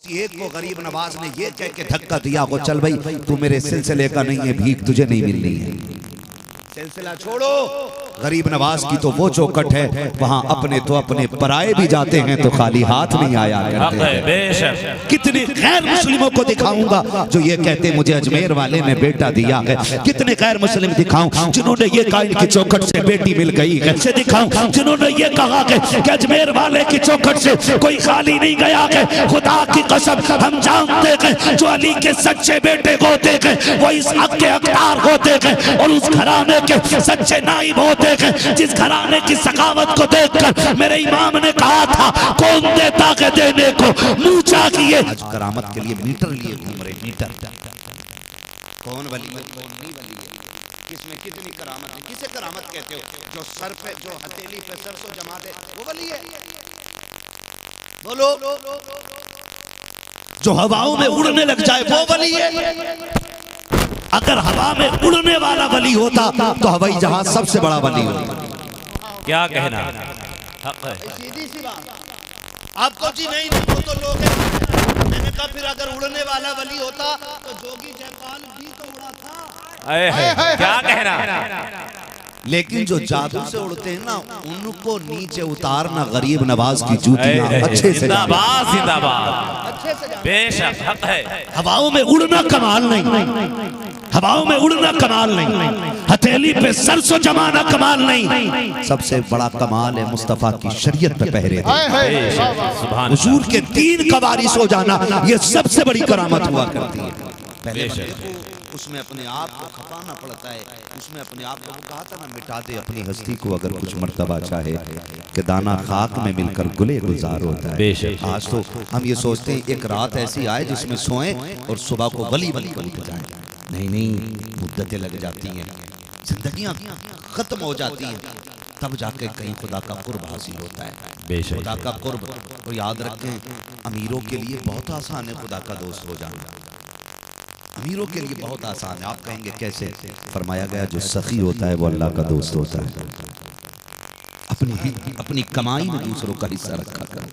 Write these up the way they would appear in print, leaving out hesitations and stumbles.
एक को गरीब नवाज ने ये कह के धक्का दिया को चल भाई तू मेरे सिलसिले का नहीं है, भीख तुझे नहीं मिलनी है, सिलसिला छोड़ो। गरीब नवाज की तो वो चौकट है, वहाँ अपने तो अपने पराए भी जाते हैं तो खाली हाथ नहीं आया करते हैं। कितने गैर मुस्लिमों को दिखाऊंगा जो ये कहते मुझे अजमेर वाले ने बेटा दिया है, कितने गैर मुस्लिम दिखाऊं जिन्होंने ये कहा इनकी चौखट से बेटी मिल गई है, से दिखाऊं जिन्होंने ये कहा कि अजमेर वाले की चौखट से कोई खाली नहीं गया है। खुदा की कसम हम जानते हैं जो अली के सच्चे बेटे होते हैं वो इस हक के हकदार होते हैं और उस घराने के सच्चे नाइब होते हैं जिस घराने की सखावत को देखकर मेरे इमाम ने कहा था कौन देता है देने को मुंह चाहिए। आज करामत के लिए मीटर लिए घूम रहे, मीटर कौन वली है कौन नहीं वली है, किसमें कितनी करामत है, किसे करामत कहते हो? जो सर पे जो हथेली पे सरसों जमा दे वो वली है? बोलो। जो हवाओं में उड़ने लग जाए वो वली है? अगर हवा में उड़ने वाला वली होता तो हवाई जहाज सबसे बड़ा वली होता। क्या कहना? सीधी सी बात। आपको जी नहीं वो तो लोग हैं। मैंने कहा फिर अगर उड़ने वाला वली होता तो जोगी जयपाल भी तो उड़ा था। क्या कहना? लेकिन जो जादू से उड़ते हैं ना उनको नीचे उतारना गरीब नवाज की जूतियां अच्छे से जिंदाबाद जिंदाबाद अच्छे से बेशक हक है। हवाओं में उड़ना कमाल नहीं, हवाओं में उड़ना कमाल नहीं, हथेली पे सरसों जमाना कमाल नहीं, सबसे बड़ा कमाल है मुस्तफा की शरीयत पे पहरे हुजूर के दीन का वारिस हो जाना, ये सबसे बड़ी करामत हुआ करती है। पहले उसमें अपने आप को खपाना पड़ता है, उसमें अपने आप को कहा था ना मिटा दे अपनी हस्ती को अगर कुछ मर्तबा चाहे कि दाना खाक में मिलकर गुले गुलजार होता है। आज तो हम ये सोचते हैं एक रात ऐसी आए जिसमें सोएं और सुबह को वली वली बन के जाए, नहीं मुद्दतें लग जाती हैं, जिंदगियां खत्म हो जाती हैं, तब जाके कहीं खुदा का कुर्ब हासिल होता है। खुदा का कुर्ब तो याद रखें अमीरों के लिए बहुत आसान है खुदा का दोस्त हो जाना, अमीरों के लिए बहुत आसान है। आप कहेंगे कैसे? फरमाया गया जो सखी होता है वो अल्लाह का दोस्त होता है। अपनी कमाई में दूसरों का हिस्सा रखा करो,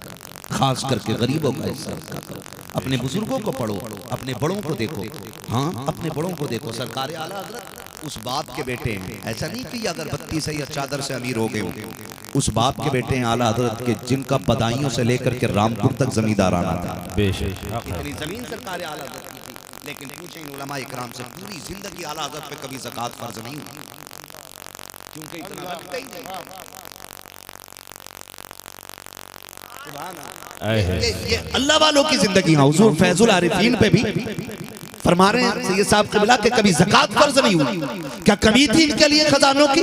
खास करके गरीबों का हिस्सा रखा करो। अपने बुजुर्गों को पढ़ो, अपने बड़ों को देखो, हाँ अपने बड़ों को देखो। सरकार आला हज़रत उस बाप के बेटे हैं, ऐसा नहीं कि अगर बत्ती से या चादर से अमीर हो गए हो, उस बाप के बेटे हैं आला हज़रत के जिनका बदायूं से लेकर के रामपुर तक जमींदाराना था। इतनी जमीन सरकार आला हज़रत की थी, लेकिन पूछे इन उलमा इकराम से पूरी जिंदगी आला हज़रत पे कभी ज़कात फर्ज नहीं हुई, क्योंकि इतना वक्त ही नहीं। ये अल्लाह वालों की जिंदगी है। हुजूर फैजुल आरिफीन पे भी फरमा रहे हैं सैयद साहब क़िबला के कभी ज़कात फर्ज नहीं हुई, क्या कमी थी इनके लिए खजानों की?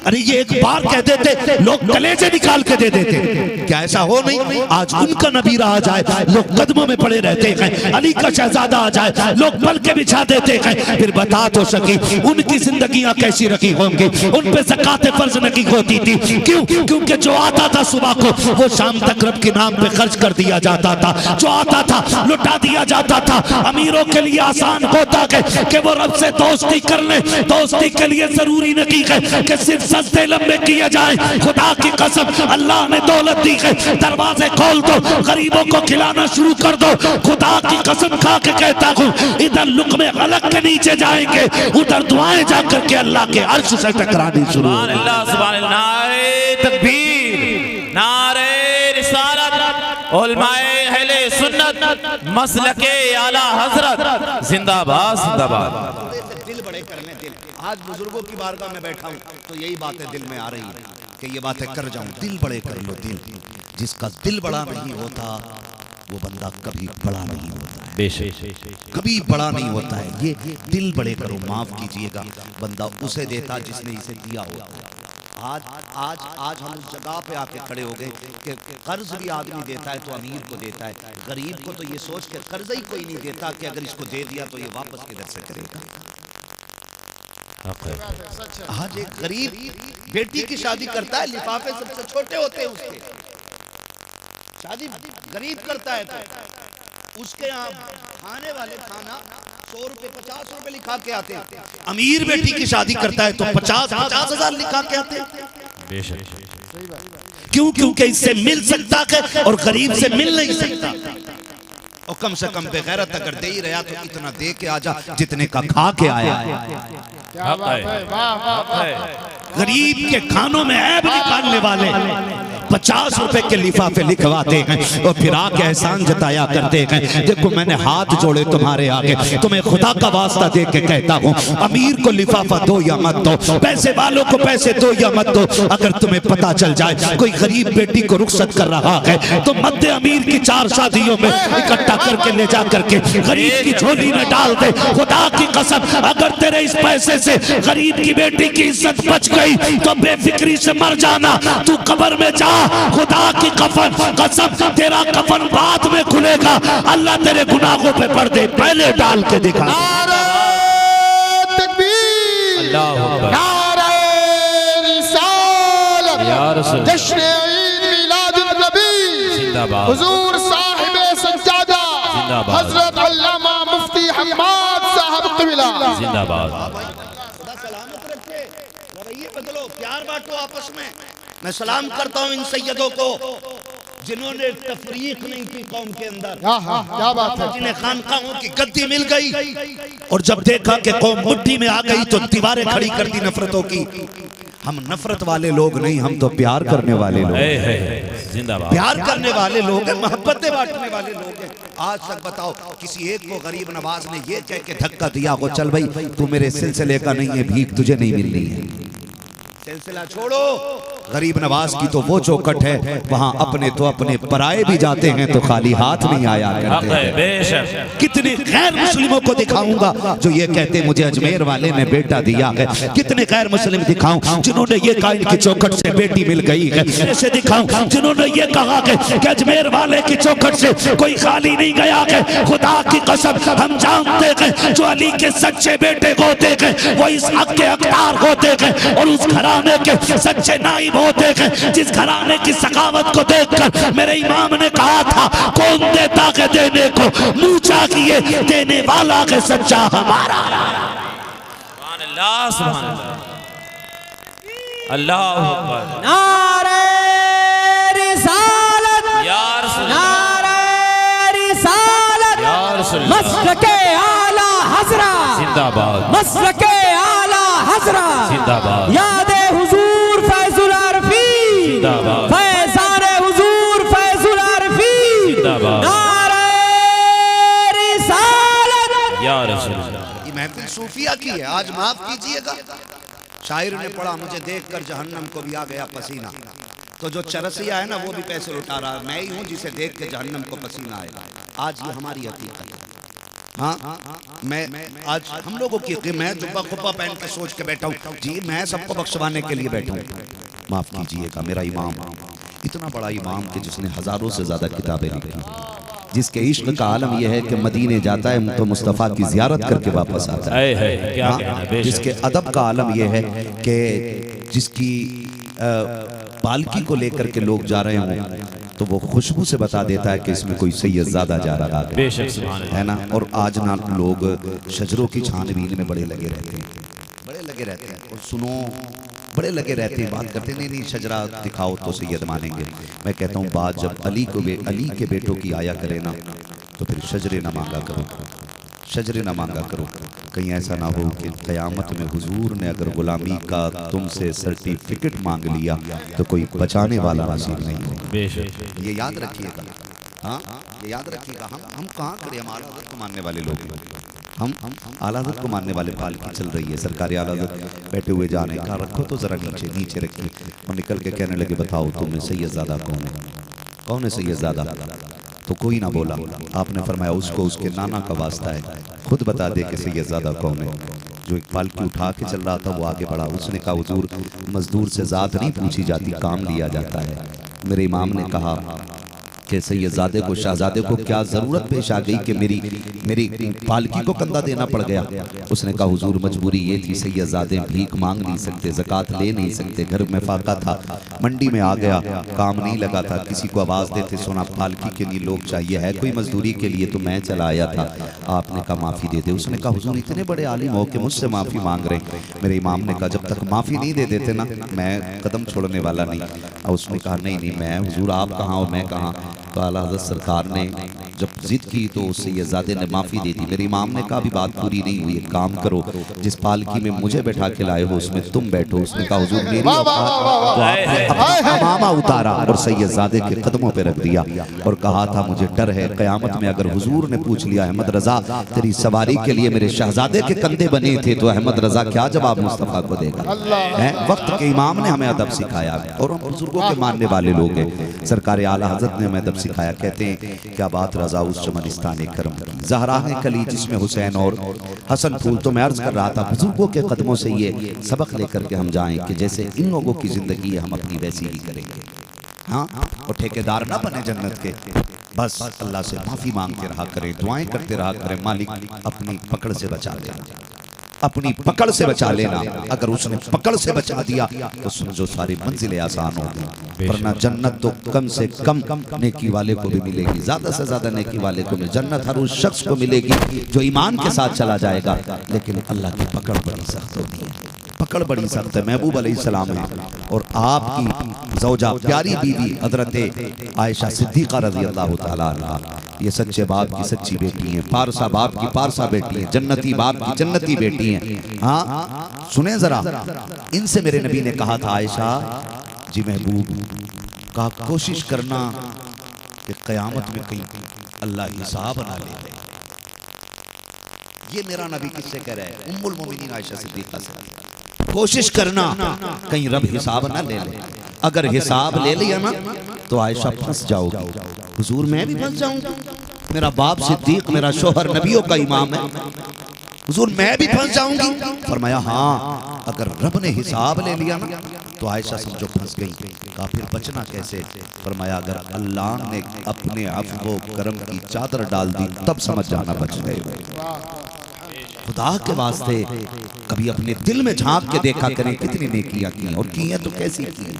अरे ये एक बार कह देते लोग कलेजे निकाल के दे देते, क्या ऐसा हो नहीं? आज उनका नबीरा आ जाए लोग कदमों में पड़े रहते हैं, अली का शहजादा आ जाए लोग पल के बिछा देते हैं। फिर बता तो सकी उनकी जिंदगियां कैसी रखी होंगी? उन पे ज़कात फर्ज नहीं होती थी, क्यों? क्योंकि जो आता था सुबह को वो शाम तक रब के नाम पे खर्च कर दिया जाता था, जो आता था लुटा दिया जाता था। अमीरों के लिए आसान होता है कि वो रब से दोस्ती कर ले, दोस्ती के लिए जरूरी नहीं है कि सिर्फ सस्ते लंबे किए जाए। खुदा की कसम अल्लाह ने दौलत दी है, दरवाजे खोल दो, गरीबों को खिलाना शुरू कर दो। खुदा की कसम खा के कहता हूँ इधर लुक़मे गलत के नीचे जाएंगे, उधर दुआएं जाकर के अल्लाह के अर्श से टकरानी शुरू। सुभान अल्लाह, नारे तकबीर, नारे रिसालत, उलमाए अहले सुन्नत, मसलके आला हजरत जिंदाबाद जिंदाबाद। दिल बड़े करने दिल, आज बुजुर्गों की बारगाह में बैठा हूँ तो यही बातें दिल में आ रही है कि ये बातें कर जाऊं। दिल बड़े कर लो, दिल जिसका दिल बड़ा नहीं होता वो बंदा कभी बड़ा नहीं होता है, कभी बड़ा नहीं होता है। ये दिल बड़े करो, माफ कीजिएगा, बंदा उसे देता जिसने इसे दिया होता। आज आज आज हम उस जगह पे आके खड़े हो गए कि कर्ज भी आदमी देता है तो अमीर को देता है, गरीब को तो ये सोच के कर्ज ही कोई नहीं देता कि अगर इसको दे दिया तो ये वापस किधर से करेगा। आज एक गरीब बेटी की शादी करता है, लिफाफे सबसे छोटे होते हैं उसके, शादी गरीब करता है तो उसके यहाँ खाने वाले खाना 100 रुपए 50 रुपए लिखा के आते हैं। अमीर बेटी की शादी करता है तो 50 हजार लिखा के आते हैं। क्यों? क्योंकि इससे मिल सकता है और गरीब से मिल नहीं सकता। और कम से कम बेगैरत अगर दे ही रहा तो इतना दे के आजा जितने का खा के आया। क्या बात है, वाह वाह वाह। गरीब के खानों में ऐब निकालने वाले 50 रुपए के लिफाफे लिखवाते हैं और फिर आके एहसान जताया करते हैं। देखो मैंने हाथ जोड़े तुम्हारे आगे, तुम्हें खुदा का वास्ता दे के कहता हूँ, अमीर को लिफाफा दो या मत दो, पैसे वालों को पैसे दो या मत दो, अगर तुम्हें पता चल जाए कोई गरीब बेटी को रुखसत कर रहा है तो मध्य अमीर की 4 शादियों में इकट्ठा करके ले जा करके गरीब की झोली में डाल दे। खुदा की कसम, अगर तेरे इस पैसे से गरीब की बेटी की इज्जत बच गई तो बेफिक्री से मर जाना, तू कब्र में जा, खुदा की कसम तेरा कफन बाद में खुलेगा, अल्लाह तेरे गुनाहों पे पर्दे पहले डाल के दिखा। नारे तकबीर, अल्लाहू अकबर, नारे रिसालत, या रसूल, जश्न ईद मिलादुन नबी, जिंदाबाद, हुजूर साहिब सज्जादा, जिंदाबाद, हजरत अल्लामा मुफ्ती हम्माद साहब क़िबला, जिंदाबाद। सलामत रखे, रवैये बदलो, प्यार बांटो आपस में। मैं सलाम करता हूँ इन सैयदों को जिन्होंने तफरीक नहीं की कौम के अंदर, क्या बात है। जिन्हें खानकाहों की गद्दी मिल गई और जब देखा कि कौम मुट्ठी में आ गई तो दीवारें खड़ी कर दी नफरतों की। हम नफरत वाले लोग नहीं, हम तो प्यार करने वाले लोग, जिंदाबाद, प्यार करने वाले लोग हैं, मोहब्बतें बांटने वाले लोग हैं। आज तक बताओ किसी एक को गरीब नवाज ने ये कह के धक्का दिया हो चल भाई तू मेरे सिलसिले का नहीं है, भीख तुझे नहीं मिलनी है। सिलसिला छोड़ो, गरीब नवाज की तो वो चौखट है, वहां अपने तो अपने पराए भी जाते हैं तो खाली हाथ नहीं आया करते हैं। कितने गैर मुस्लिमों को दिखाऊंगा जो ये कहते मुझे अजमेर वाले ने बेटा दिया है, कितने गैर मुस्लिम दिखाऊं जिन्होंने ये कहा इनकी चौखट से बेटी मिल गई है, ऐसे दिखाऊं जिन्होंने ये कहा कि अजमेर वाले की चौखट से कोई खाली नहीं गया है। खुदा की कसम हम जानते हैं जो अली के सच्चे बेटे होते हैं वो इस हक के हकदार होते हैं और उस घराने के सच्चे नाइब होते हैं जिस घराने की सखावत को देखकर मेरे इमाम ने कहा था कौन देता है देने को, मुंह चाहिए देने वाला है सच्चा हमारा। सुभान अल्लाह, सुभान अल्लाह, अल्लाहू अकबर, नारे रिसालत, या रसूल, नारे रिसालत, या रसूल, मसलके आला हजरत, जिंदाबाद, मसलके आला हजरत, जिंदाबाद, यादे हुजूर फैजुल आरफी, जिंदाबाद, फैज़ाने हुजूर फैजुल आरफी, जिंदाबाद, नारे रिसालत, या रसूल। ये महफिल सूफिया की है, आज माफ कीजिएगा। शायर ने पढ़ा मुझे देखकर जहन्नम को भी आ गया पसीना, तो जो चरसिया है ना वो भी पैसे लुटा रहा है, मैं ही हूँ जिसे देख के जहन्नम को पसीना आएगा। आज ये हमारी हकीकत है। हाँ, मैं आज हम लोगों की मैं जुब्बा खुब्बा पहन के सोच के बैठा हूँ जी मैं सबको बख्शवाने के लिए बैठा हूँ। माफ कीजिएगा, मेरा इमाम इतना बड़ा इमाम कि जिसने हजारों से ज्यादा किताबें लिखी, जिसके इश्क का आलम यह है कि मदीने जाता है तो मुस्तफ़ा की जियारत करके वापस आता है। हाँ, जिसके अदब का आलम यह है कि जिसकी पालकी को लेकर के लोग जा रहे हों तो वो खुशबू से बता देता है कि इसमें कोई सैयदजादा जा रहा है, बेशक सुभान है ना। और आज ना लोग शजरों की छानबीन में बड़े लगे रहते हैं, बड़े लगे रहते हैं और सुनो बड़े लगे रहते हैं, बात करते नहीं शजरा दिखाओ तो सैयद मानेंगे। मैं कहता हूँ बात जब अली के बेटों की आया करे ना तो फिर शजरे ना मांगा करो, शजरे ना मांगा करो। कहीं ऐसा ना हो कि क़यामत में हुजूर ने अगर गुलामी का तुमसे सर्टिफिकेट मांग लिया तो कोई बचाने वाला नसीब नहीं हो। बेशक, ये याद रखिएगा, हाँ ये याद रखिएगा। हम कहाँ खड़े, हम आला हज़रत को मानने वाले लोग हैं, हम आला हज़रत को मानने वाले। पालकी चल रही है, सरकारी आला हज़रत बैठे हुए जा रहे हैं, कहा रखो तो जरा नीचे नीचे रखिए, और निकल के कहने लगे बताओ तुम्हें सैयदजादा कौन है, कौन है सैयदजादा। तो कोई ना बोला, आपने फरमाया उसको उसके नाना का वास्ता है, खुद बता दे कि सैयदजादा कौन है। जो एक पालकी उठा के चल रहा था वो आगे बढ़ा, उसने कहा हुजूर मजदूर से ज़ात नहीं पूछी जाती, काम लिया जाता है। मेरे इमाम ने कहा कि सैयदजादे को शहजादे को क्या ज़रूरत पेश आ गई कि मेरी पालकी को कंधा देना पड़ गया। उसने कहा हुजूर मजबूरी ये थी, सैयदजादे भीख मांग नहीं सकते, ज़कात ले नहीं सकते, घर में फाका था, मंडी में आ गया, काम नहीं लगा था, किसी को आवाज़ देते सुना पालकी के लिए लोग चाहिए, है कोई मजदूरी के लिए, तो मैं चला आया था, आपने कहा माफ़ी दे दे। उसने कहा हुजूर इतने बड़े आलिम हो के मुझसे माफ़ी मांग रहे हैं। मेरे इमाम ने कहा जब तक माफ़ी नहीं दे देते ना मैं कदम छोड़ने वाला नहीं। और उसने कहा नहीं मैं हुजूर आप कहाँ हो मैं कहाँ। तो आला हज़रत सरकार ने जब जिद की तो सैयदजादे ने माफी दे दी। मेरे इमाम ने कहा भी बात पूरी नहीं हुई, एक काम करो, जिस पालकी में मुझे बैठा के लाए हो उसमें तुम बैठो। उसने कहा हुजूर मेरी अमामा उतारा और सैयदजादे के कदमों पे रख दिया और कहा था मुझे डर है कयामत में अगर हुजूर ने पूछ लिया अहमद रजा तेरी सवारी के लिए मेरे शहजादे के कंधे बने थे तो अहमद रजा क्या जवाब मुस्तफा को देगा। वक्त के इमाम ने हमें अदब सिखाया और हम बुजुर्गों के मानने वाले लोग हैं। सरकार आला हजरत ने हमें अदब सिखाया। कहते हैं क्या बात रजा उस चमनिस्तान करम की ज़हरा है कली जिसमें हुसैन और हसन फूल। तो मैं अर्ज कर रहा था बुजुर्गों के कदमों से ये सबक लेकर के हम जाएं कि जैसे इन लोगों की जिंदगी है हम अपनी वैसी ही करेंगे। हाँ, और ठेकेदार ना बने जन्नत के, बस अल्लाह से माफी मांगते रहा करें, दुआएं करते रहा करें, मालिक अपनी पकड़ से बचा लेना, अपनी पकड़ से बचा लेना। अगर उसने पकड़ से बचा दिया तो समझो सारी मंजिलें आसान होगी। वरना जन्नत तो कम से कम नेकी वाले को भी मिलेगी, ज्यादा से ज्यादा नेकी वाले को मिलेगी। जन्नत हर उस शख्स को मिलेगी जो ईमान के साथ चला जाएगा, लेकिन अल्लाह की पकड़ बड़ी सख्त होती है, पकड़ बड़ी सख्त है। महबूब अलैहिस्सलाम है और आपकी ज़ौजा प्यारी बीवी हजरत आयशा सिद्दीक़ा रज़ी अल्लाह तआला अन्हा, ये सच्चे बाप की सच्ची बेटी हैं, पारसा बाप की पारसा बेटी हैं, जन्नती बाप की जन्नती बेटी हैं। हाँ सुने जरा, इनसे मेरे नबी ने कहा था आयशा जी महबूब का कोशिश करना कि क़यामत में कहीं अल्लाह हिसाब ना ले। ये मेरा नबी किससे कह रहा है? उम्मुल मोमिनीन आयशा सिद्दीक़ा से। कोशिश करना कहीं रब हिसाब ना ले ले। अगर हिसाब ले लिया ना तो आयशा फंस जाओगी। हुजूर मैं भी फंस जाऊंगा, मेरा बाप सिद्दीक, मेरा शोहर नबियों का इमाम है, हुजूर मैं भी फंस जाऊंगी। फरमाया हाँ, अगर रब ने हिसाब ले लिया ना तो आयशा समझो फंस गई। कहा फिर बचना कैसे? फरमाया अगर अल्लाह ने अपने अफ़्व करम की चादर डाल दी तब समझ जाना बच गए। खुदा के वास्ते कभी अपने दिल में झांक के देखा करें कितनी नेकियां की हैं, और की हैं तो कैसी की हैं,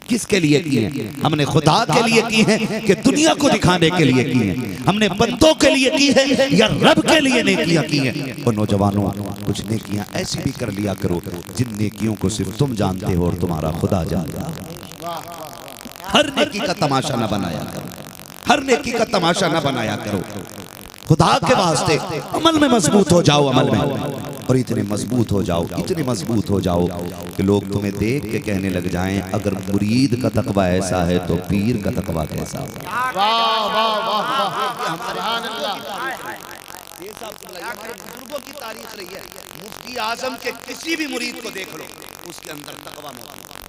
किसके लिए की हैं? हमने खुदा के लिए की हैं कि दुनिया को दिखाने के लिए की हैं? हमने बंदों के लिए की है या रब के लिए नेकियां की हैं? और नौजवानों कुछ नेकियां ऐसी भी कर लिया करो जिन नेकियों को सिर्फ तुम जानते हो और तुम्हारा खुदा जानता है। हर नेकी का तमाशा न बनाया करो, हर नेकी का तमाशा न बनाया करो। खुदा के वास्ते अमल में मजबूत हो जाओ, अमल में, और इतने मजबूत हो जाओ, इतने मजबूत हो जाओ कि लोग तुम्हें देख के कहने लग जाएं अगर मुरीद का तकवा ऐसा है तो पीर का तकवा कैसा होगा। बुजुर्गों की तारीफ रही है, मुफ्ती आजम के किसी भी मुरीद को देख लो उसके अंदर तकवा मौजूद है।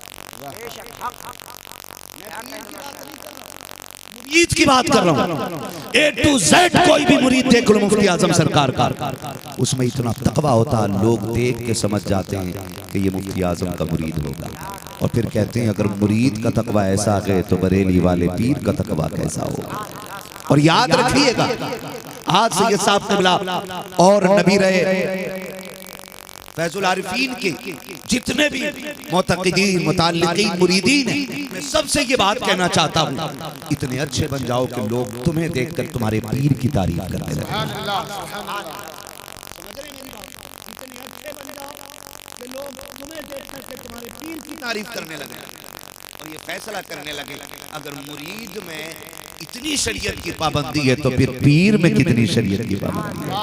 मुरीद की बात कर रहा हूँ, ए टू जेड कोई भी मुरीद देख लो मुफ्ती आजम सरकार का, उसमें इतना तकवा होता है लोग देख के समझ जाते हैं कि ये मुफ्ती आजम का मुरीद होगा। और फिर कहते हैं अगर मुरीद का तकवा ऐसा है तो बरेली वाले पीर का तकवा कैसा होगा। और याद रखिएगा आज से ये साहब किबला और नबी रहे फैजुल आरिफीन के जितने भी मुतक़िदीन, मुताल्लिक़ीन, मुरीदीन हैं, मैं सबसे ये बात कहना चाहता हूँ इतने अच्छे बन जाओ कि लोग तुम्हें देखकर तुम्हारे पीर की तारीफ करने लगे। तारीफ करने लगे और ये फैसला करने लगे अगर मुरीद में इतनी शरीयत की पाबंदी है तो फिर पीर में कितनी शरीयत की पाबंदी है।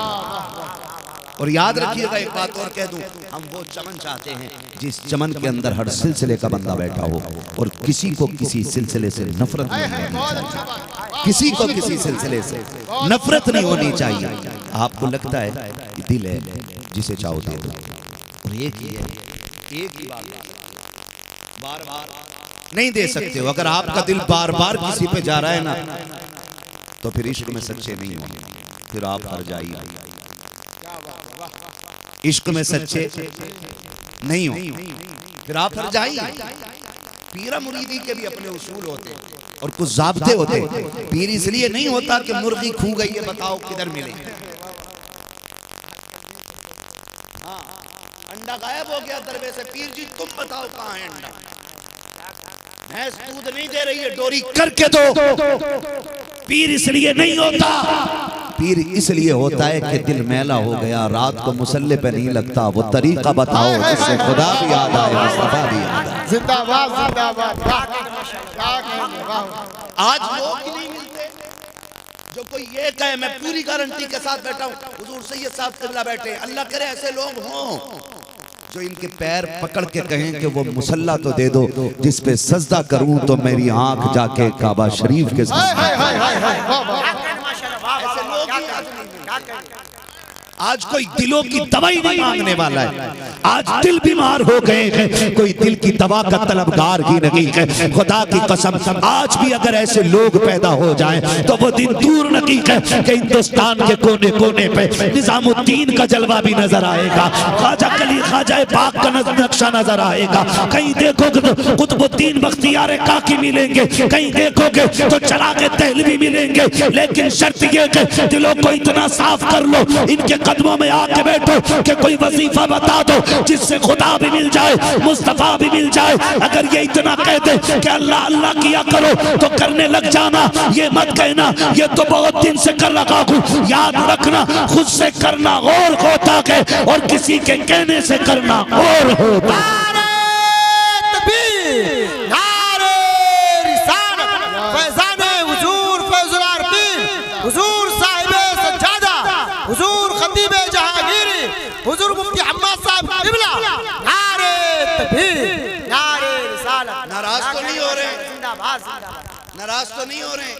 और याद रखिएगा एक बात और कह दूं, हम वो चमन चाहते हैं जिस चमन के अंदर हर सिलसिले का बंदा बैठा हो और किसी को किसी सिलसिले से नफरत नहीं होनी चाहिए, किसी को किसी सिलसिले से नफरत नहीं होनी चाहिए। आपको लगता है कि दिल है जिसे चाहो दे दो, और एक ही है, एक ही बार बार नहीं दे सकते हो। अगर आपका दिल बार बार किसी पे जा रहा है ना तो फिर इश्क में सच्चे नहीं होंगे, फिर आप हर जाइए। इश्क में सच्चे नहीं हो फिर आप हर जाइए। पीरा मुरीदी के भी अपने उसूल होते और कुछ ज़ाब्ते होते। पीर इसलिए नहीं होता कि मुर्गी खू गई है बताओ किधर मिले, हाँ अंडा गायब हो गया दरबे से, पीर जी तुम बताओ कहाँ है अंडा, भैंस दूध नहीं दे रही है डोरी करके दो। पीर इसलिए नहीं होता, पीर इसलिए होता है कि दिल मैला हो गया, रात को मुसल्ले पे नहीं लगता, वो तरीका बताओ जिससे खुदा भी याद आए, मुस्तफा भी याद आए। जिंदाबाद जिंदाबाद। आज लोग नहीं मिलते, जो कोई ये कहे, मैं पूरी गारंटी के साथ बैठा हूँ, हुजूर सैयद साहब किबला बैठे, अल्लाह करे ऐसे लोग हों जो इनके पैर पकड़ के कहें कि वो मुसल्ला तो दे दो जिस पे सजदा करूं तो मेरी आंख जाके काबा शरीफ के साथ। आज कोई दिलों की दवाई नहीं मांगने वाला है, आज दिल बीमार हो गए हैं, कोई दिल की दवा का तलबगार ही नहीं है। खुदा की कसम, आज भी अगर ऐसे लोग पैदा हो जाएं तो वो दिन दूर नहीं है कि हिंदुस्तान के कोने कोने पे निजामुद्दीन का जलवा भी नजर आएगा, ख्वाजा कली ख्वाजा पाक का नक्शा नजर आएगा। कहीं देखोगे तो कुतुबुद्दीन बख्तियार काकी मिलेंगे, कहीं देखोगे तो चरागे दहलवी मिलेंगे, लेकिन शर्त ये कि दिलों को इतना साफ कर लो, इनके कदमों में आके बैठो कि कोई वजीफा बता दो जिससे खुदा भी मिल जाए, मुस्तफा भी मिल जाए। अगर ये इतना कह दे कि अल्लाह अल्लाह किया करो तो करने लग जाना, ये मत कहना ये तो बहुत दिन से कर रखा हूं। याद रखना, खुद से करना और होता है और किसी के कहने से करना और होता। हुजूर मुफ्ती अहमद साहब किबला, नारे तकबीर, नारे रिसालत। नाराज तो नहीं हो रहे, जिंदाबाद जिंदाबाद, नाराज तो नहीं हो रहे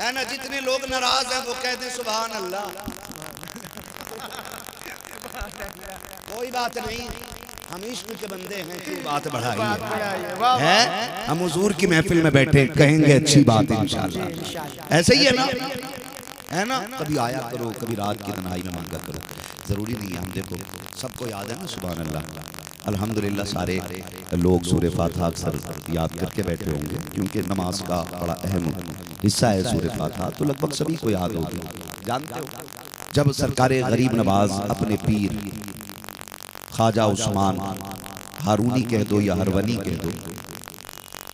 है ना। जितने लोग नाराज हैं वो कहते हैं सुभान अल्लाह। कोई बात नहीं, हम इश्क के बंदे हैं, क्यों बात बढ़ाई है। हम हुजूर की महफिल में बैठे कहेंगे अच्छी बात इंशाअल्लाह, ऐसे ही है ना, है ना। कभी आया करो, कभी रात की तन्हाई में मांगा करो, जरूरी नहीं है। हम देखो सबको याद है ना सुभान अल्लाह अल्हम्दुलिल्लाह, सारे लोग सूरह फातिहा अक्सर याद करके बैठे होंगे क्योंकि नमाज का बड़ा अहम हिस्सा है सूरह फातिहा, तो लगभग सभी को याद होगी। जानते हो जब सरकारे गरीब नवाज अपने पीर ख्वाजा उस्मान हारूनी कह दो या हरवनी कह दो,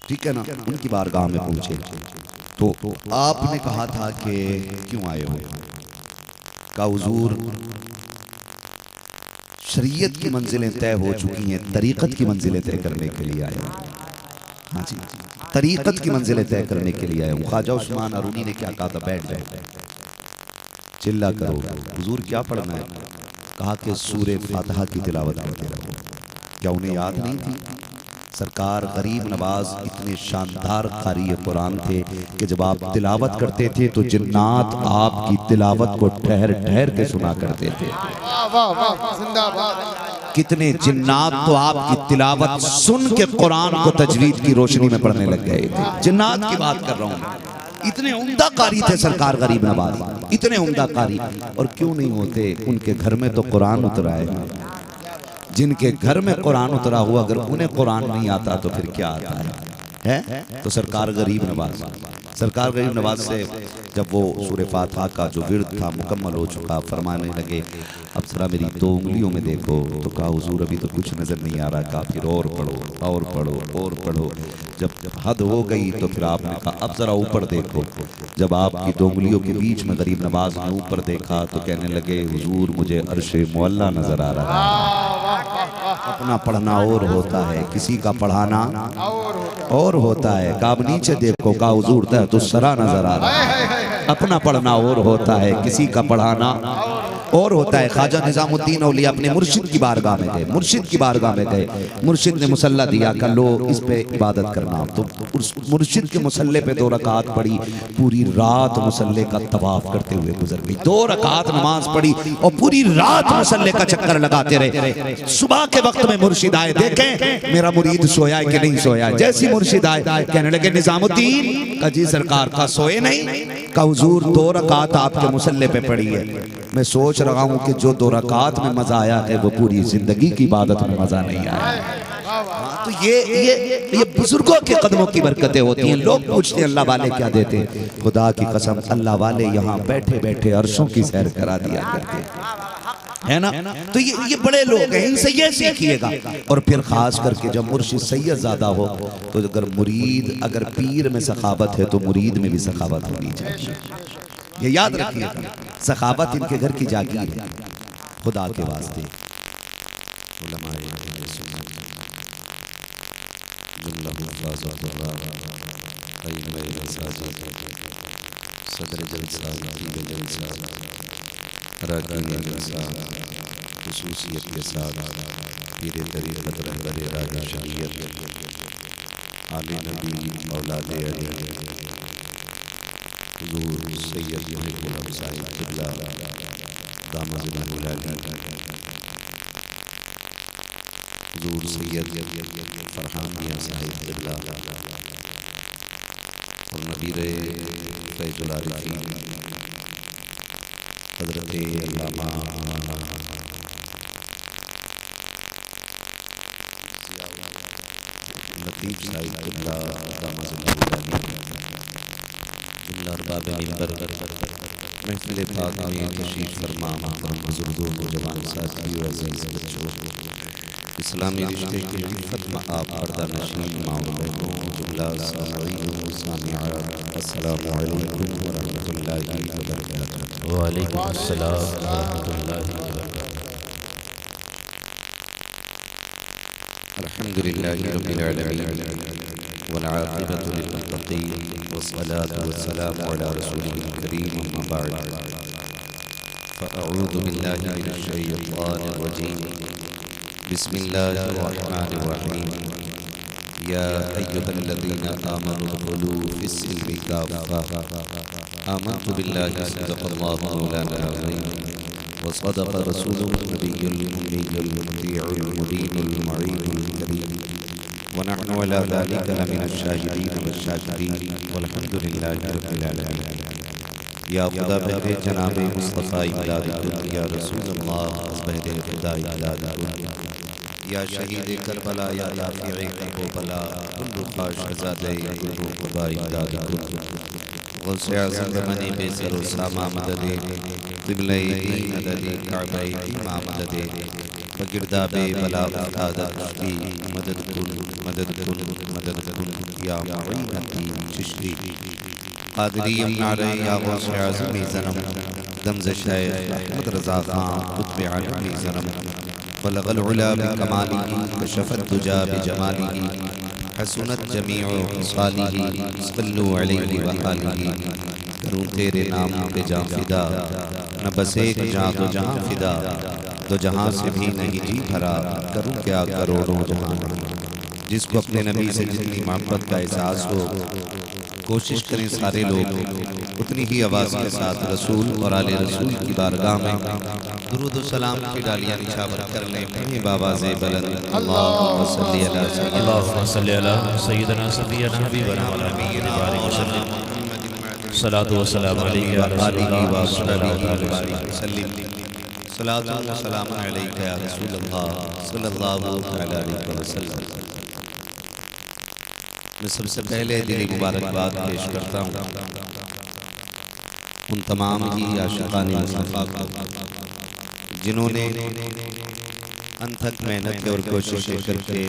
ठीक है ना, उनकी बारगाह में पहुंचे तो आपने कहा था कि क्यों आए हो, का हुजूर शरीयत की मंजिलें तय हो चुकी हैं, तरीक़त की मंजिलें तय करने के लिए आया हूँ। हाँ जी, तरीक़त की मंजिलें तय करने के लिए आया हूँ। ख्वाजा उस्मान हारूनी ने क्या कहा था, बैठ जाओ, चिल्ला करो। हुजूर क्या पढ़ना है, कहा कि सूरह फातिहा की तिलावत करते रहो। क्या उन्हें याद नहीं थी? सरकार गरीब नवाज इतने शानदार कारी कुरान थे कि जब आप तिलावत करते थे तो जिन्नात आपकी तिलावत को ठहर ठहर के सुना करते थे। कितने जिन्नात तो आपकी तिलावत सुन के कुरान को तजवीद की रोशनी में पढ़ने लग गए थे। जिन्नात की बात कर रहा हूँ, इतने उम्दा कारी थे सरकार गरीब नवाज, इतने उम्दा कारी। और क्यों नहीं होते, उनके घर में तो कुरान उतरा है। जिनके घर में कुरान उतरा हुआ, अगर उन्हें कुरान नहीं आता तो फिर क्या आता है? तो सरकार गरीब नवाज से जब वो सूरह फातिहा का जो विर्द था मुकम्मल हो चुका, फरमाने लगे अब जरा मेरी 2 उंगलियों में देखो, तो कहा हुजूर अभी तो कुछ नजर नहीं आ रहा। कहा फिर और पढ़ो और पढ़ो और पढ़ो। जब हद हो गई तो फिर आपने कहा अब जरा ऊपर देखो। जब आपकी 2 उंगलियों के बीच में गरीब नवाज ने ऊपर देखा तो कहने लगे हुजूर मुझे अर्शे मुअल्ला नजर आ रहा है। अपना पढ़ना और होता है, किसी का पढ़ाना और होता है। कहा अब नीचे देखो, कहा हुजूर तो सरा नजर आ रहा है। अपना पढ़ना और होता है, किसी का पढ़ाना और होता है। ख्वाजा निजामुद्दीन औलिया अपने मुर्शिद की बारगाह में गए, मुर्शिद ने मुसल्ला दिया, कहा लो इस पे इबादत करना। तो मुर्शिद के मुसल्ले पे 2 रकात पड़ी, पूरी रात मुसल्ले का तवाफ करते हुए गुजर गई। 2 रकात नमाज पढ़ी और पूरी रात मुसल्ले का चक्कर लगाते रहे। सुबह के वक्त में मुर्शिद आए, देखें मेरा मुरीद सोया है कि नहीं सोया है। जैसी मुर्शिद आए कहने लगे निजामुद्दीन, का जी सरकार, का सोए नहीं? का हुजूर 2 रकात आपके मुसल्ले पे पड़ी है। मैं सोच रहा हूँ कि जो 2 रकात में मजा आया है वो पूरी जिंदगी की इबादत में मजा नहीं आया। तो ये बुजुर्गों के कदमों की बरकतें होती हैं। लोग पूछते हैं अल्लाह वाले क्या देते हैं, खुदा की कसम अल्लाह वाले यहाँ बैठे बैठे अर्शों की सैर करा दिया करते है ना। तो ये बड़े लोग हैं, इनसे ये सीखिएगा। और फिर खास करके जब मुर्शिद सैयद ज़्यादा हो तो अगर पीर में सखावत है तो मुरीद में भी सखावत होनी चाहिए। ये याद रखिएगा, सखावत इनके घर की जागीर है। खुदा के वास्ते सदर जलसा पीर जलसा राकीन जलसा खुसूसियत के साथ पीर तरीक़त रहबर राज शरीयत आले नबी औलाद अली हुजूर सैयद मुहिब्बुल हसन क़िबला दामद अली हुजूर सैयद फरहान मियां साहिब क़िबला और नबीर फैज़ुल आरिफ़ीन हज़रत अल्लामा लतीफ़ साहिब क़िबला दामद अली अरबाब मिंबर महफ़िल पाक में तशरीफ़ फरमा महतरम बुज़ुर्गों नौजवान साथियों अज़ीज़ बच्चों इस्लामी रिश्ते की रिफ़त में आप पर्दा नशीन माँ बहनों जुमला सामईन व सामिआत अस्सलामु अलैकुम व रहमतुल्लाहि व बरकातुहू। व अलैकुम अस्सलाम व रहमतुल्लाहि व बरकातुहू। अल्हम्दुलिल्लाहि रब्बिल आलमीन वल आक़िबतु लिल मुत्तक़ीन वस्सलातु वस्सलामु अला रसूलिल करीम अम्मा बअद फ़अऊज़ु बिल्लाहि मिनश शैतानिर रजीम बिस्मिल्लाहिर्रहमानिर्रहीम या अय्युहल्लज़ीना आमनू उदख़ुलू फ़िस्सिल्मि काफ़्फ़ा आमन्तु बिल्लाहि सदक़ल्लाहु मौलाना अज़ीम व सदक़ रसूलुहुन नबियुल उम्मियुल मुतीउल मुबीनुल मुईनुल करीम व नहनु अला ज़ालिका लमिनश शाहिदीन वश्शाकिरीन वल्हम्दुलिल्लाहि रब्बिल आलमीन। या खुदा बहरे जनाबे मुस्तफ़ा इमदादकुन या रसूलल्लाह बहरे खुदा इमदादकुन या शहीद करबला या राफ़िए करबला कुल्लु ख़ाशज़ादे कुल्लु क़ुबा इमदादकुन गौसे आज़म ज़माने बेसर व सामा मददे क़िबले मददे काबे ईमा मददे बगिरदाबे बला क़ादत की मदद कुन या मुईनती चिश्ती क़ादरी नारे या गौसे आज़म ज़नम दमज़ शैख़ अहमद रज़ा ख़ान क़ुत्ब आलमी ज़नम बलगल उला बिकमालिही कशफ़त दुजा बिजमालिही हसनत जमीउ ख़िसालिही सल्लु अलैहि व आलिही। करूँ तेरे नाम पे जाँ फिदा न बस एक जाँ दो जहाँ फिदा दो जहाँ से भी नहीं जी भरा करूँ क्या करोड़ों जहाँ। जिसको अपने नबी से जितनी मोहब्बत का एहसास हो कोशिश करें सारे लोग उतनी ही आवाज़ के साथ रसूल और आले रसूल की बारगाह में दुरूद व सलाम की डालियाँ निछावर कर लें। पढ़ें बावाज़े बुलंद अल्लाहुम्मा सल्ली अला सय्यिदना सफियना हबीबना व नबीना बारिक वसल्लम सलातु व सलाम अलैका या रसूलल्लाह व सल्लिम सलातु व सलाम अलैका या रसूलल्लाह सल्लल्लाहु अलैहि वसल्लम। मैं सबसे पहले दिली मुबारकबाद पेश करता हूँ उन तमाम ही आशिक़ाने मुस्तफ़ा को जिन्होंने अनथक मेहनत और कोशिशें करके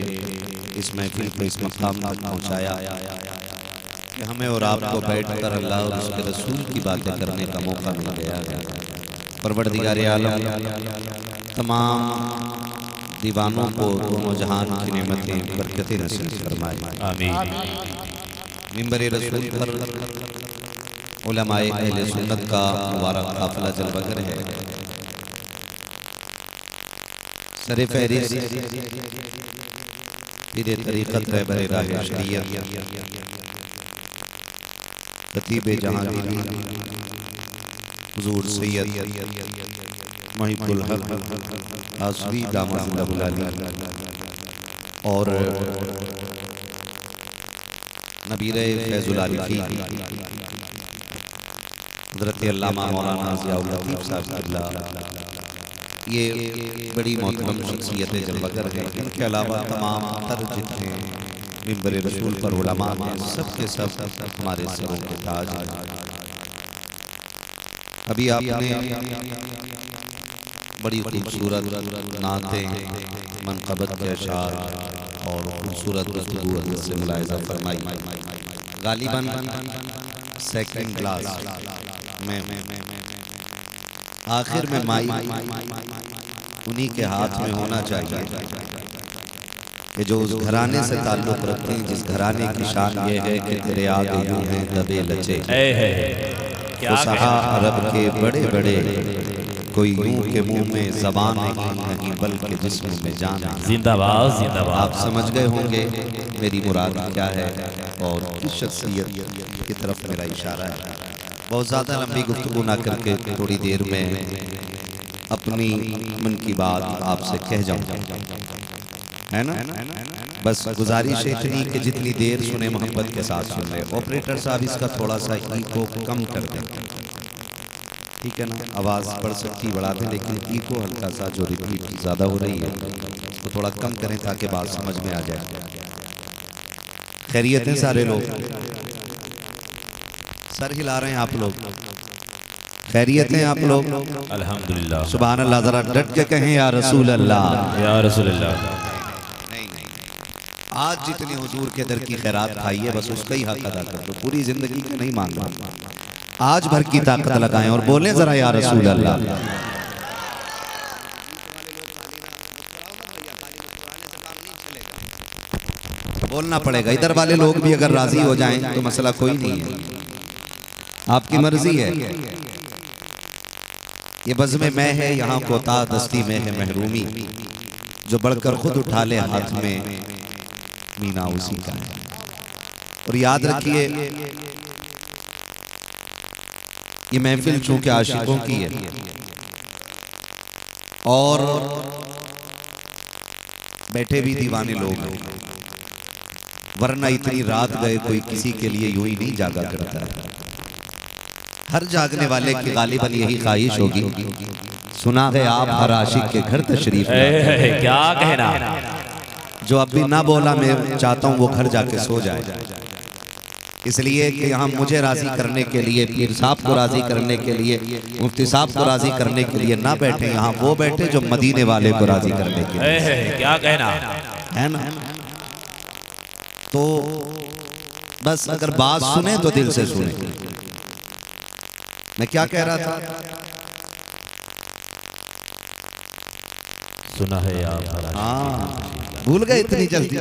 इस महफिल को इस मकाम तक पहुँचाया कि हमें और आपको बैठकर अल्लाह और उसके रसूल की बातें करने का मौका मिल गया है। परवरदिगार आलम तमाम दीवानों को दोनों जहान की नेमतें बरकतें नसीब फरमाए आमीन। मिंबर रसूल पर उलमाए अहले सुन्नत का मुबारक काफिला जलवगर है। सरे फहरिस्त पीर तरीक़त रहबर राह शरीयत खतीब जहांगीरी हुजूर सैयद मुहिब्बुल हक आसवी दामद अली और नबीर फैज़ुल आरिफ़ीन हज़रत अल्लामा मौलाना ज़ियाउल लतीफ़ साहब क़िबला ये बड़ी मोहतरम शख्सियतें जलवगर हैं। इनके अलावा तमाम तर जितने मिंबर रसूल पर उलमा हैं सब के सब हमारे सरों के ताज हैं। अभी आपने बड़ी खूबसूरत नातें मनक़बत के अशार और खूबसूरत गुफ्तगू से मुलाहिज़ा फरमाई। गालिबन सेकंड क्लास में आखिर में माई उन्हीं के हाथ में होना चाहिए कि जो उस घराने से ताल्लुक़ रखते हैं जिस घराने की शान ये है कि तेरे आगे यूं हैं दबे लचे। फुसहा अरब के बड़े बड़े, कोई यूं के मुंह में ज़बान नहीं बल्कि जिस्म में जान है। जिंदाबाद जिंदाबाद। आप समझ गए होंगे मेरी मुराद क्या है और किस शख्सियत की तरफ मेरा इशारा है। बहुत ज़्यादा लंबी गुफ्तगू ना करके थोड़ी देर में अपनी मन की बात आपसे कह जाऊँ, है ना। बस गुजारिश है इतनी कि जितनी देर सुने मोहब्बत के साथ सुन रहे। ऑपरेटर साहब इसका थोड़ा सा इको कम कर दें, ठीक है ना। आवाज़ बढ़ सकती बढ़ा दें, लेकिन इको हल्का सा जो रिपीट ज़्यादा हो रही है तो थोड़ा कम करें ताकि बात समझ में आ जाए। खैरियत हैं सारे लोग? सर हिला रहे हैं आप लोग? खैरियत हैं आप लोग? अल्हम्दुलिल्लाह। सुभान अल्लाह। जरा डट के कहें या रसूल अल्लाह। या रसूल अल्लाह। आज जितनी हुजूर के दर की खैरात खाई है बस उसका ही हक अदा कर दो, पूरी जिंदगी का नहीं मांग रहा। आज भर की ताकत लगाएं और बोलें जरा या रसूल अल्लाह। बोलना पड़ेगा। इधर वाले लोग भी अगर राजी हो जाएं तो मसला कोई नहीं है, आपकी मर्जी है। ये बज़्म में है यहाँ कोता दस्ती में है महरूमी, जो बढ़कर खुद उठा ले हाथ में मीना उसी का है। और याद रखिए ये महफिल चूंकि आशिकों की है और बैठे भी दीवाने लोग हैं, वरना इतनी रात गए कोई किसी के लिए यूं ही नहीं जागा करता है। हर जागने वाले की गालिबन यही ख्वाहिश होगी, सुना है आप हर आशिक के घर तशरीफ लाते। क्या कहना। जो अब भी ना बोला मैं चाहता हूँ वो घर जाके सो जाए, इसलिए कि यहाँ मुझे राजी करने के लिए, पीर साहब को राजी करने के लिए, मुफ्ती साहब को राजी करने के लिए ना बैठे, यहाँ वो बैठे जो मदीने वाले को राजी करने के लिए। क्या कहना है ना। तो बस अगर बात सुने तो दिल से सुने। मैं क्या कह रहा था? सुना है आप। हाँ, भूल गए इतनी जल्दी।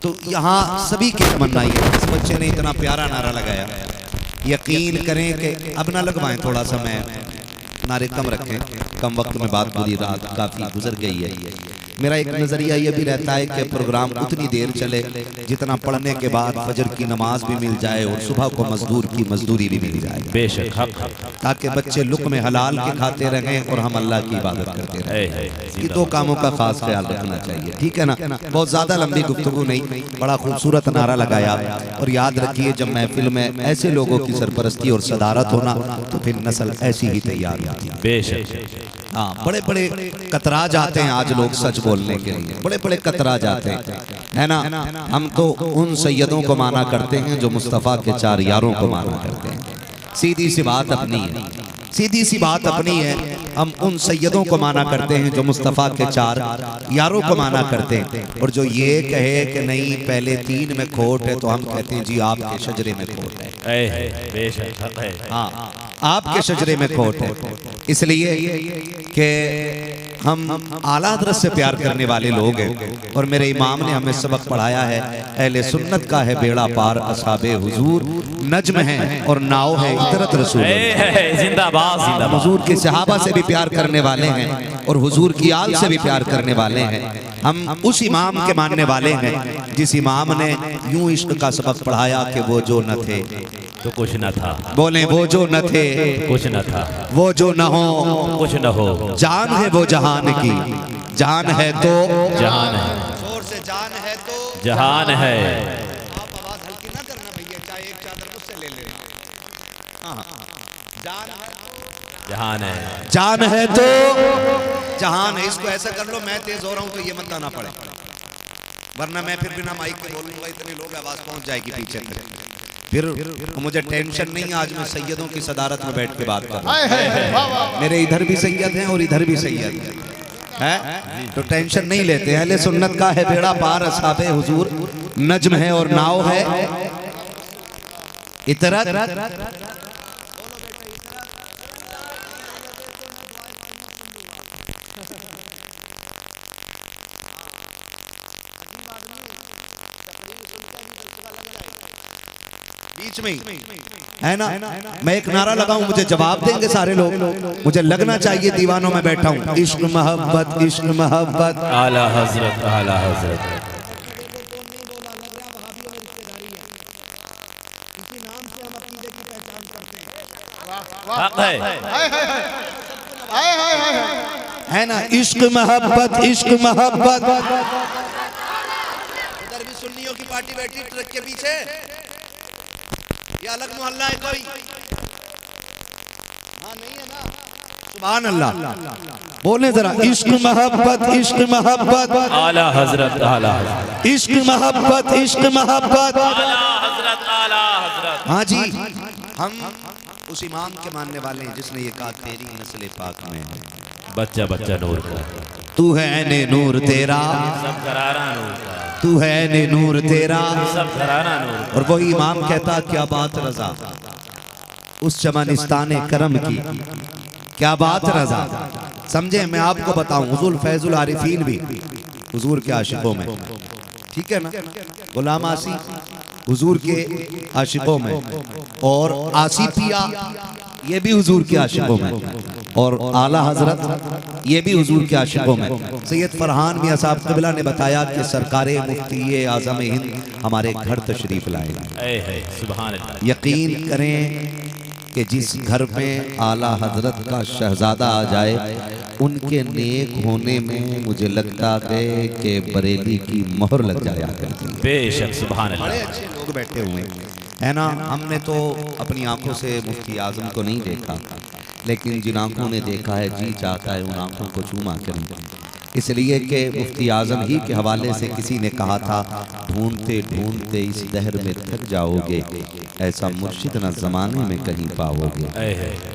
तो यहाँ सभी की तमन्ना है। इस बच्चे ने इतना प्यारा नारा लगाया, यकीन करें कि अब ना लगवाएं, थोड़ा सा मैं नारे कम रखें, कम वक्त में बात पूरी रात काफ़ी गुजर गई है। मेरा एक नज़रिया ये भी रहता है कि प्रोग्राम उतनी देर चले जितना पढ़ने के बाद फजर की नमाज भी मिल जाए और सुबह को मजदूर की मजदूरी भी मिल जाए। बेशक हक, ताकि बच्चे लुक़्मे हलाल के खाते रहें और हम अल्लाह की इबादत करते रहें। ये दो कामों का खास ख्याल रखना चाहिए, ठीक है ना। बहुत ज़्यादा लंबी गुफ्तगू नहीं, बड़ा खूबसूरत नारा लगाया। और याद रखिए जब महफिल में ऐसे लोगों की सरपरस्ती और सदारत होना तो फिर नस्ल ऐसी ही तैयार होती है। बेशक। हाँ, बड़े बड़े कतरा जाते हैं आज लोग सच बोलने के लिए, बड़े बड़े कतरा जाते हैं, है ना। हम तो उन सैयदों को माना करते हैं जो मुस्तफ़ा के चार यारों को माना करते हैं। सीधी सी बात अपनी है, सीधी सी बात अपनी है। हम उन सैयदों को माना करते हैं जो मुस्तफ़ा के चार यारों को माना करते हैं। और जो ये कहे कि नहीं पहले तीन में खोट है तो हम कहते हैं जी आपके शजरे में खोट है। बेशक हक है। हाँ, आपके शजरे में खोट है, इसलिए कि हम आला हज़रत से प्यार करने वाले लोग हैं। और मेरे इमाम ने हमें सबक पढ़ाया है, अहले सुन्नत का है बेड़ा पार, असहाबे हुजूर नज्म है और नाव है इतरत रसूल। जिंदाबाद जिंदाबाद। हुजूर के सहाबा से भी प्यार करने वाले हैं और हुजूर की आल से भी प्यार करने वाले हैं। हम उस इमाम के मानने वाले हैं जिस इमाम ने यूं इश्क का सबक पढ़ाया कि वो जो न थे तो कुछ न था। बोले वो जो न थे कुछ न था, वो जो न हो कुछ न हो। जान है वो जहान की, जान है तो जहान है। जोर से जान है तो जहान है। आप आवाज हल्की ना करना भैया, चाहे एक चादर मुझसे ले ले। हाँ, जान है जहान है। जान है तो जहान है। इसको ऐसा कर लो, मैं तेज हो रहा हूँ तो ये मत गाना पड़े, वरना मैं फिर बिना माइक के बोलूंगा, इतने लोग आवाज पहुंच जाएगी पीछे तक। फिर मुझे टेंशन नहीं, आज मैं सैयदों की सदारत में बैठ के बात कर रहा हूं। मेरे इधर भी सैयद हैं और इधर भी सैयद है, तो टेंशन नहीं लेते। अहले सुन्नत का है बेड़ा पार, असहाबे हुजूर नज्म है और नाव है इतरत। बीच में है ना। मैं एक नारा लगाऊं, मुझे जवाब देंगे सारे लोग। मुझे लगना चाहिए दीवानों में बैठा हूं। इश्क मोहब्बत, इश्क मोहब्बत। आला हजरत, आला हजरत। हक है, है ना। इश्क मोहब्बत, इश्क मोहब्बत। उधर भी सुन्नियों की पार्टी बैठी ट्रक के पीछे, ये अलग मोहल्ला है कोई? हाँ नहीं है ना। सुभान अल्लाह, बोले जरा। इश्क मोहब्बत, इश्क मोहब्बत। आला हजरत, आला हजरत। इश्क मोहब्बत, इश्क मोहब्बत। आला हजरत, आला हजरत। हाँ जी, हम उस इमाम के मानने वाले हैं जिसने ये कहा तेरी नस्ल पाक में है। बच्चा बच्चा नूर का, तू है ने नूर तेरा, सब घराना नूर का, तू है ने नूर तेरा। सब घराना नूर का। और वही इमाम कहता क्या बात रजा, उस चमनिस्तान करम की क्या बात रजा। समझे, मैं आपको बताऊं, हुजूर फैजुल आरिफीन भी हुजूर के आशिकों में, ठीक है ना। गुलाम आसी हुजूर के आशिकों में, और आसिफिया ये भी हुजूर के आशिकों में, और आला हजरत ये भी हुजूर के आशिकों में। सैयद फरहान मियां साहब क़िबला ने बताया कि सरकारे मुफ्ती आज़म हिंद हमारे घर तशरीफ लाए। सुभान अल्लाह। यकीन करें कि जिस घर में आला हजरत का शहजादा आ जाए, उनके नेक होने में मुझे लगता है कि बरेली की मोहर लग जाया करती है। बेशक, सुभान अल्लाह। बड़े अच्छे लोग बैठे हुए हैं ना। हमने तो अपनी आंखों से मुफ्ती आजम को नहीं देखा, लेकिन जिन आंखों ने देखा है जी चाहता है उन आंखों को चूमा करें। इसलिए कि मुफ्ती आजम ही के हवाले से किसी ने कहा था, ढूंढते ढूंढते इस दहर में थक जाओगे, ऐसा मुर्शिद न जमाने में कहीं पाओगे।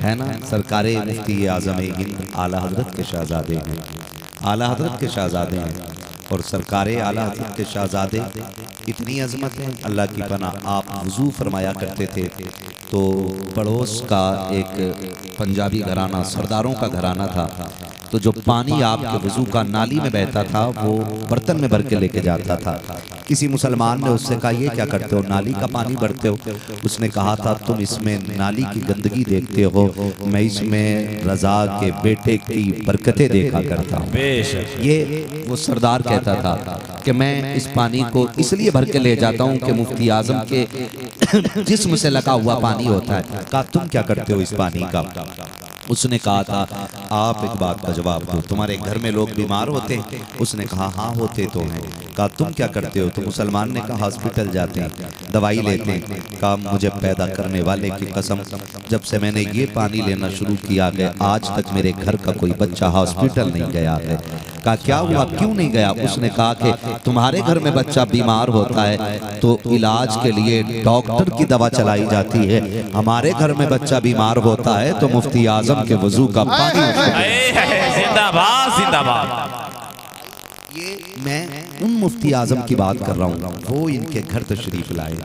है ना। सरकारे मुफ्ती आजम हिंद आला हजरत के शहजादे हैं, आला हजरत के शहजादे हैं। और सरकारे आला हजरत के शहजादे इतनी अजमत है, अल्लाह की पनाह। आप वुजू फरमाया करते थे तो पड़ोस का एक पंजाबी घराना, सरदारों का घराना था, तो जो पानी आपके वुजू का नाली में बहता था वो बर्तन में भर के लेके जाता था। किसी मुसलमान ने उससे कहा ये क्या करते हो, नाली का पानी भरते हो? उसने कहा था तुम इसमें नाली की गंदगी देखते हो, मैं इसमें रजा के बेटे की बरकतें देखा करता हूँ। ये वो सरदार कहता था कि मैं इस पानी को इसलिए भर के ले जाता हूँ कि मुफ्ती आजम के जिस्म से लगा हुआ पानी होता है। कहा तुम क्या करते हो इस पानी का? उसने कहा था आप एक बात का जवाब दो, तुम्हारे घर में लोग बीमार होते हैं? उसने कहा हाँ होते तो हैं। कहा तुम क्या करते हो? तो मुसलमान ने कहा हॉस्पिटल जाते हैं, दवाई लेते हैं। कहा मुझे पैदा करने वाले की कसम, जब से मैंने ये पानी लेना शुरू किया है आज तक मेरे घर का कोई बच्चा हॉस्पिटल नहीं गया है। कहा क्या हुआ, क्यों नहीं गया? उसने कहा कि तुम्हारे घर में बच्चा बीमार होता है तो इलाज के लिए डॉक्टर की दवा चलाई जाती है, हमारे घर में बच्चा बीमार होता है तो मुफ्ती आजम के वजू का पानी। जिंदाबाद, जिंदाबाद। ये मैं उन मुफ्ती आजम की बात कर रहा हूँ, वो इनके घर तशरीफ लाए,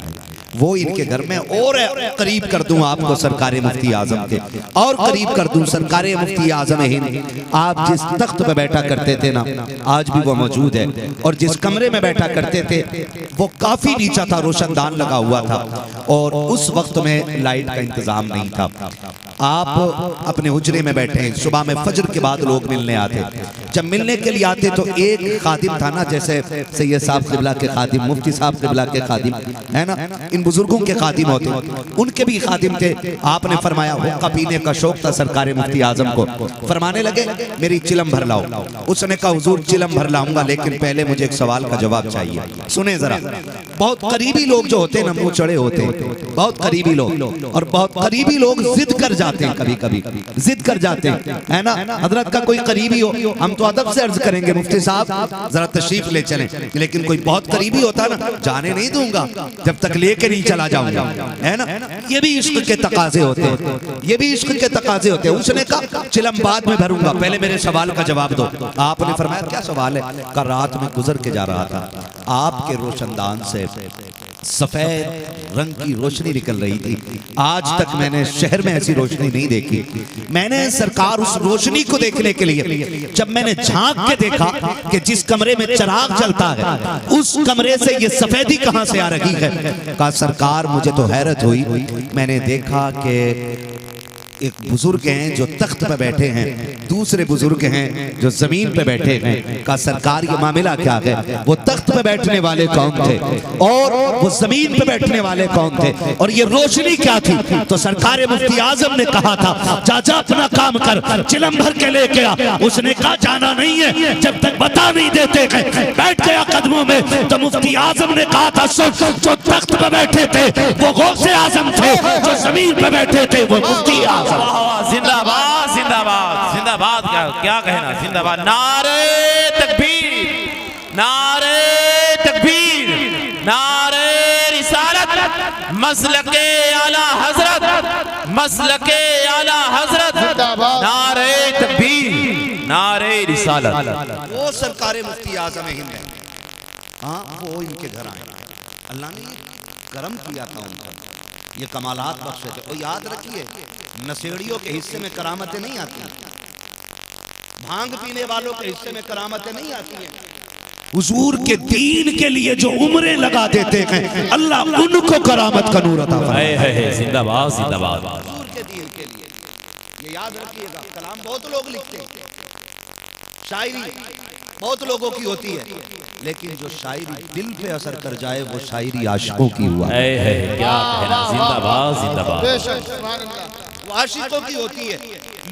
वो इनके घर में और करीब कर दूं आपको सरकारे मुफ्ती आजम के, और करीब कर दूं सरकारे मुफ्ती आजम हिंद। आप जिस तख्त पे बैठा करते थे ना, आज भी वो मौजूद है, और जिस कमरे में बैठा करते थे वो काफी नीचा था, रोशनदान लगा हुआ था, और उस वक्त में लाइट का इंतजाम नहीं था। आप अपने हुजरे में बैठे, सुबह में फजर के बाद लोग मिलने आते, जब मिलने के लिए आते तो एक खादिम था ना, जैसे सैयद साहब क़िबला के खादिम, मुफ्ती साहब क़िबला के खादिम, है ना, इन बुजुर्गों के खादिम होते, उनके भी खादिम थे। आपने फरमाया हुक्का पीने का शौक था सरकारे मुफ्ती आजम को, फरमाने लगे मेरी चिलम भर लाओ। उसने कहा हुजूर चिलम भर लाऊंगा, लेकिन पहले मुझे एक सवाल का जवाब चाहिए। सुने जरा, बहुत करीबी लोग जो होते हैं ना, मुंह चढ़े होते हैं, बहुत करीबी लोग, और बहुत करीबी लोग जिद कर जाते हैं, कभी कभी जिद कर जाते हैं, है ना। हजरत का कोई करीबी हो, हम तो अदब से अर्ज करेंगे मुफ्ती साहब जरा तशरीफ ले चलें, लेकिन कोई बहुत करीबी होता है ना, जाने नहीं दूंगा जब तक लेके नहीं चला जाऊंगा, है ना। ये भी इश्क के तकाजे होते हैं, ये भी इश्क के तकाजे होते हैं। उसने कहा चिलम बाद में भरूंगा, पहले मेरे सवाल का जवाब दो। आपने फरमाया क्या सवाल है? का रात में गुजर के जा रहा था, आपके रोशनदान से सफेद रंग की रोशनी निकल रही थी। आज तक मैंने शहर में ऐसी रोशनी नहीं देखी। मैंने सरकार उस रोशनी को देखने के लिए जब मैंने झांक के देखा कि जिस कमरे में चिराग जलता है उस कमरे से ये सफेदी कहां से आ रही है, कहा सरकार मुझे तो हैरत हुई। मैंने देखा कि एक बुजुर्ग हैं जो तख्त पे बैठे हैं, दूसरे बुजुर्ग हैं जो जमीन पे बैठे हैं। का सरकार ये मामला क्या है? वो तख्त पे बैठने वाले कौन थे और वो जमीन पे बैठने वाले कौन थे, और ये रोशनी क्या थी? तो सरकार मुफ्ती आजम ने कहा था चाचा अपना काम कर, चिलम भर के लेके आ। उसने कहा जाना नहीं है जब तक बता नहीं देते हैं। बैठ गया कदमों में तो मुफ्ती आजम ने कहा था सुन, जो तख्त पे बैठे थे वो गौसे आजम थे, जो जमीन पे बैठे थे वो मुफ्ती आजम। जिंदाबाद जिंदाबाद जिंदाबाद, क्या कहना, जिंदाबाद। नारे तकबीर, नारे तकबीर, नारे रिसालत, मसलके आला हजरत, मसलके आला हजरत, नारे तकबीर, नारे रिसालत। वो सरकार मुफ्ती आजम हिंद है, हाँ वो इनके घर आए, अल्लाह ने करम किया था उनका, ये कमालात बख्शे थे। और याद रखिए नशेड़ियों के हिस्से में करामतें नहीं आती, भांग पीने वालों के हिस्से में करामतें नहीं आती हैं। हुजूर के दीन के लिए जो उम्रें लगा देते हैं अल्लाह उनको करामत का नूर अता फरमाए। जिंदाबाद जिंदाबाद। हुजूर के दीन के लिए ये याद रखिएगा। कलाम बहुत लोग लिखते हैं, शायरी बहुत लोगों की होती है, लेकिन जो शायरी दिल पे असर कर जाए वो शायरी आशिकों की हुआ। क्या कहना, जिंदाबाद जिंदाबाद। वो आशिकों की होती है,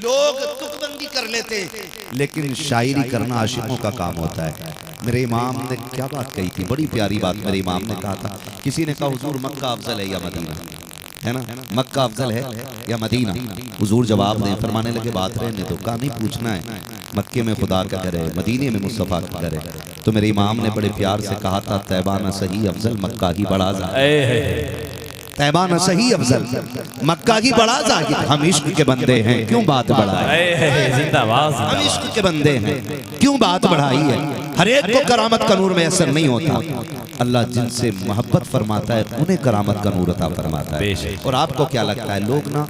लोग तुकबंदी कर लेते हैं, लेकिन शायरी करना आशिकों का काम होता है। मेरे इमाम ने क्या बात कही थी, बड़ी प्यारी बात मेरे इमाम ने कहा था। किसी ने कहा हुजूर मक्का अफजल है या मदीना, है ना, मक्का अफजल है या मदीना? हुजूर जवाब दें, फरमाने लगे बात रहने दो, कहा नहीं पूछना है मक्के में खुदा का घर है, मदीने में मुस्तफ़ा का घर है। तो मेरे इमाम ने बड़े प्यार से कहा था तैबा न सही अफजल मक्का ही बड़ा ज़ाहिर। तैबा न सही अफजल मक्का ही बड़ा ज़ाहिर। हम इश्क के बंदे हैं क्यों बात बढ़ाई, जिंदाबाद। हम इश्क के बंदे हैं क्यों बात बढ़ाई है। हर एक को करामत का नूर मैसर नहीं होता, अल्लाह जिनसे मोहब्बत फरमाता है उन्हें करामत का नूर अता फरमाता है। और आपको क्या लगता है लोग ना